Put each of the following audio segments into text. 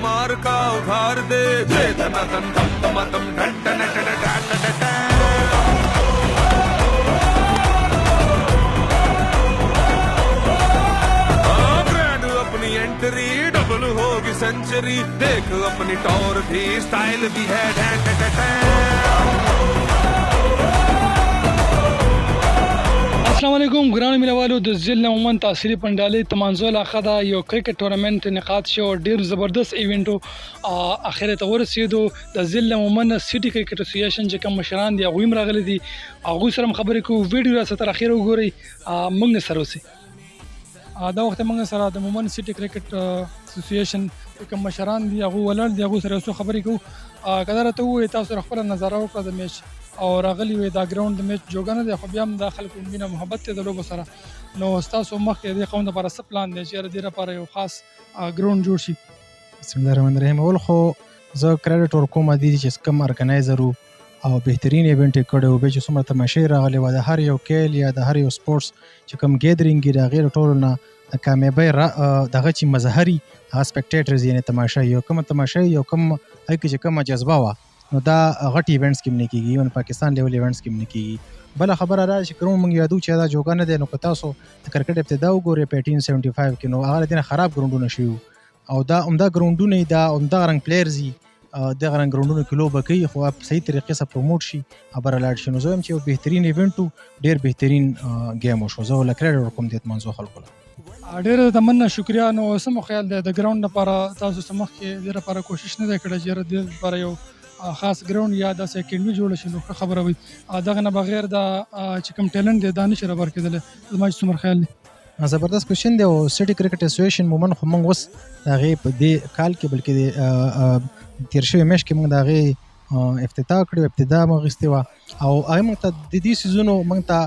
मार का उधार दे धनातन धम धमातम ढन ढन ढन ढन ढन ढन। अपनी एंट्री डबल होगी सेंचुरी देख अपनी टॉर भी स्टाइल भी है ढन ढन ढन। السلام علیکم ګرانو مینوالو د ځل عموما تاثیري پنډالۍ تمانځو علاقه دا یو کرکټ ټورنمنت انعقاد شو ډیر زبردست ایونټو اخر ته ورسېدو د ځل عموما سټي کرکټ اسوسییشن چې کوم مشران دي هغوی هم راغلي دي هغوی سره هم خبرې کوو ویډیو را تر اخره وګورئ موږ سره اوسئ دا وخت موږ سره د عموما سټي کرکټ اسوسییشن کوم مشران دي هغوی ولاړ دي هغوی سره څو خبرې کوو که دا راته ووایي تاسو سره خپله نظاره وکړه د میچ او راغلی وي دا ګراوند د میچ جوګه نه دی خو بیا هم دا خلکو مینه محبت دی د لوبو سره نو ستاسو مخکې د دې قوم دپاره څه پلان دی چې د دې لپاره یو خاص ګراوند جوړ شي؟ بسم الله الرحمن الرحیم. اول خو زه کریډټ ورکوم دي چې کوم ارګنایزر او بهترین ایونټ یې کړی و بیا چې څومره تماشې راغلی وه د هر یو کیل یا د هر یو سپورټس چې کوم ګیدرینګ یې د هغې د ټولو نه د کامیابۍ دغه چې مظهري هغه سپیکټیټرز یعنې تماشا یو کومه تماشا یو کوم هغې کې چې کومه جذبه وه نو دا غټ ایونټس کې هم نه کېږي ایون پاکستان لیول ایونټس کې هم نه کېږي. بله خبره را چې کوم موږ یادو چې دا جوګه نه دی نو که تاسو د کرکټ ابتدا وګورئ په 1875 کې نو هغه له دې نه خراب ګراونډونه شوي او دا عمده ګراونډونه یې دا عمدغه رنګ پلیرز یي دغه رنګ ګراونډونو کې لوبه کوي خو په صحیح طریقې سره پروموټ شي او بره لاړ شي. نو زه وایم چې یو بهترین ایونټ و ډېر بهترین ګیم وشو. زه له کرکټ ورکوم دې منځو خلکو له ډېره د مننه شکریا. نو څه مو خیال دی د ګراوند لپاره تاسو څه مخکې دې لپاره کوشش نه دی کړی چې دې لپاره یو خاص ګراوند یا داسې اکیډمي جوړه شي نو ښه خبره وي. دغه نه بغیر دا چې کوم ټیلنټ دی دا نشي رابر کېدلی. زما چې څومره خیال دی زبردست کوشن دی او سټي کرکټ اسوسییشن مومن خو موږ اوس د هغې په دې کال کې بلکې د تېر شوي میاشت کې موږ د هغې افتتاح کړې ابتدا مو اخیستې وه او هغې موږ ته د دې څیزونو موږ ته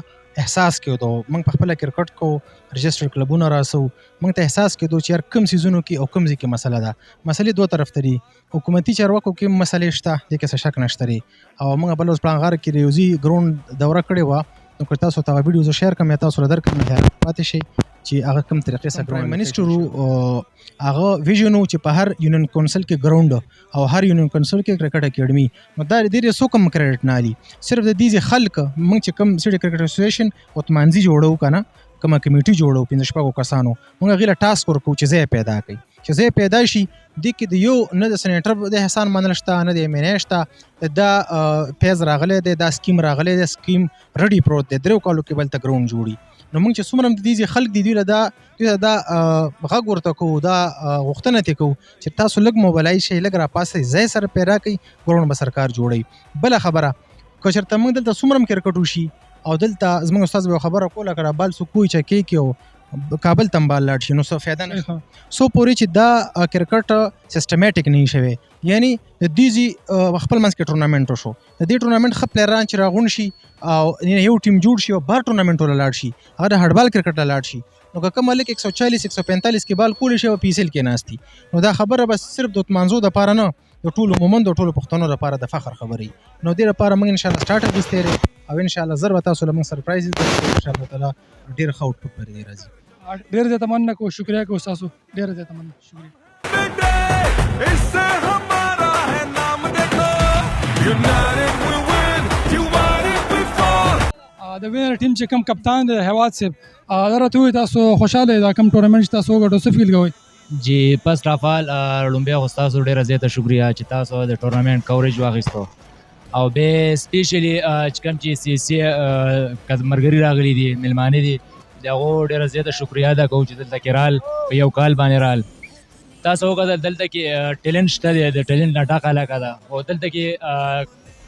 احساس کېدو موږ په خپله کرکټ کوو رجسټر کلبونه راسو موږ ته احساس کېدو چې هر کوم څیزونو کې او کوم ځای کې مسله ده. مسلې دوه طرف ته دي حکومتي چارواکو کې مسلې شته دې کې څه شک نشته دی او موږ بل اوس پړانغار کې د یوزي ګراوند دوره کړې وه نو که تاسو ته هغه ویډیو زه شیر کړم یا تاسو له درکړم پاتې شي چې هغه کوم طریقې سره پرایم منسټر هغه ویژن و چې په هر یونین کونسل کې ګراوند او هر یونین کونسل کې کرکټ اکیډمي نو دا ډېرې څوک هم کریډټ نه علي صرف د دې خلک موږ چې کوم سټي کرکټ اسوسییشن اتمانځي جوړو که نه کومه کمیټي جوړو 15 کسانو موږ هغې له ټاسک ورکوو چې ځای پیدا کړئ چې ځای پیدا شي دې کې د یو نه د سنیټر د احسان منل شته نه د ایم این اے شته دا پیز راغلی دی دا سکیم راغلی دی سکیم رډي پروت دی 3 کالو کې بل ته ګراوند جوړي نو موږ چې څومره هم د دې خلک دي دوی له دا غږ ورته کوو دا غوښتنه ترې کوو چې تاسو لږ موبایلای شئ لږ راپاسئ ځای سره پیدا کړئ ګراوند به سرکار جوړوي. بله خبره که چېرته موږ دلته څومره هم کرکټ وشي او دلته زموږ استاد به یو خبره کوله کړه بال څوک کوی چې کیک او کابل ته هم بال لاړ شي نو څه فایده نه څو پورې چې دا کرکټ سیسټمیټک نه شوی یعنی د دې خپل منځ کې ټورنامنټ وشو د دې ټورنامنټ ښه پلیران چې راغونډ شي او یو ټیم جوړ شي او بار ټورنامنټ ته لاړ شي هغه د هډبال کرکټ ته لاړ شي نو که کوم هلک 140 145 کې بال کولی شي او پیسل کې ناستي نو دا خبره بس صرف د اتمانځو دپاره نه د ټولو مومند د ټولو پښتنو لپاره د فخر خبرې نو دې لپاره موږ انشاءالله سټارټ اخیستی او انشاءالله زر به تاسو له موږ سرپرایز درکړو انشاءالله تعالی ډېر ښه آوټپوټ به دې راځي. ډېر زیاته مننه کوو شکریه کوو ستاسو ډېره زیاته مننه شکریه. د وینر ټیم چې کوم کپتان دی هیواد صاحب دا راته ووایي تاسو خوشحاله دا کوم ټورنمنټ چې تاسو وګټو څه فیل کوئ؟ جی فرسټ اف آل لومبیا خو ستاسو ډېره زیاته شکریه چې تاسو د ټورنمنټ کوریج واخیستو او بیا سپیشلی چې کوم چې سی سی ملګري راغلي دي میلمانه دي د هغو ډېره زیاته شکریه ادا کوو چې دلته کې رال په یو کال باندې رال تاسو وکتل دلته کې ټیلنټ شته دی د ټیلنټ نه ډکه علاقه ده او دلته کې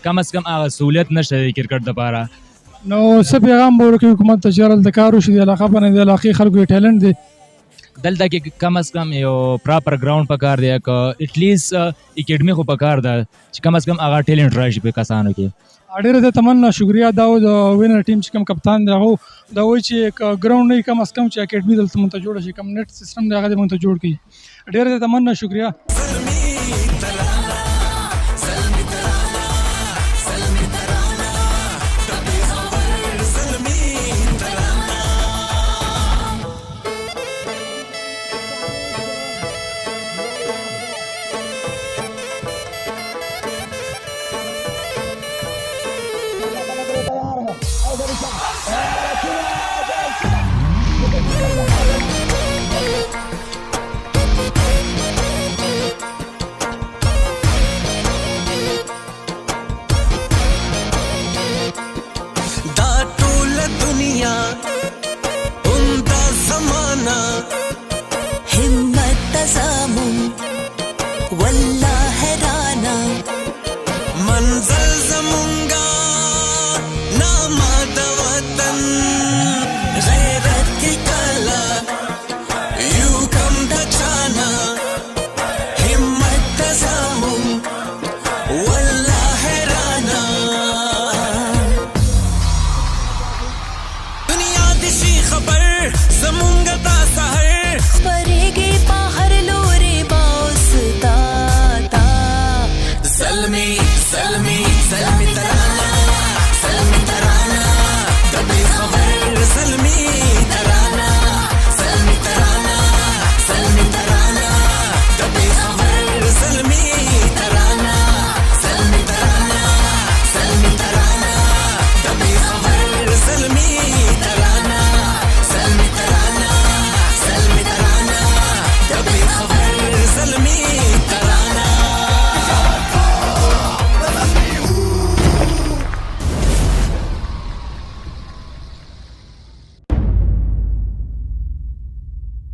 کم از کم هغه سهولیت نشته د کرکټ دپاره نو څه پیغام به ورکوي حکومت ته چې هلته کار وشي د علاقه باندې د علاقې خلکو یې ټیلنټ دی دلته کې کم از کم یو پراپر ګراوند پکار دی که اټلیسټ اکیډمي خو پکار ده چې کم از کم هغه ټیلنټ راشي په کسانو کې. ډېره زیاته مننه شکریه. دا و د وینر ټیم چې کوم کپتان دی هغه دا وایي چې که ګراوند نه وي کم از کم چې اکیډمي دلته مونږ ته جوړه شي کم نیټ سیسټم دی هغه دې مونږ ته جوړ کړي. ډېره زیاته مننه شکریه. والله حیرانه منظر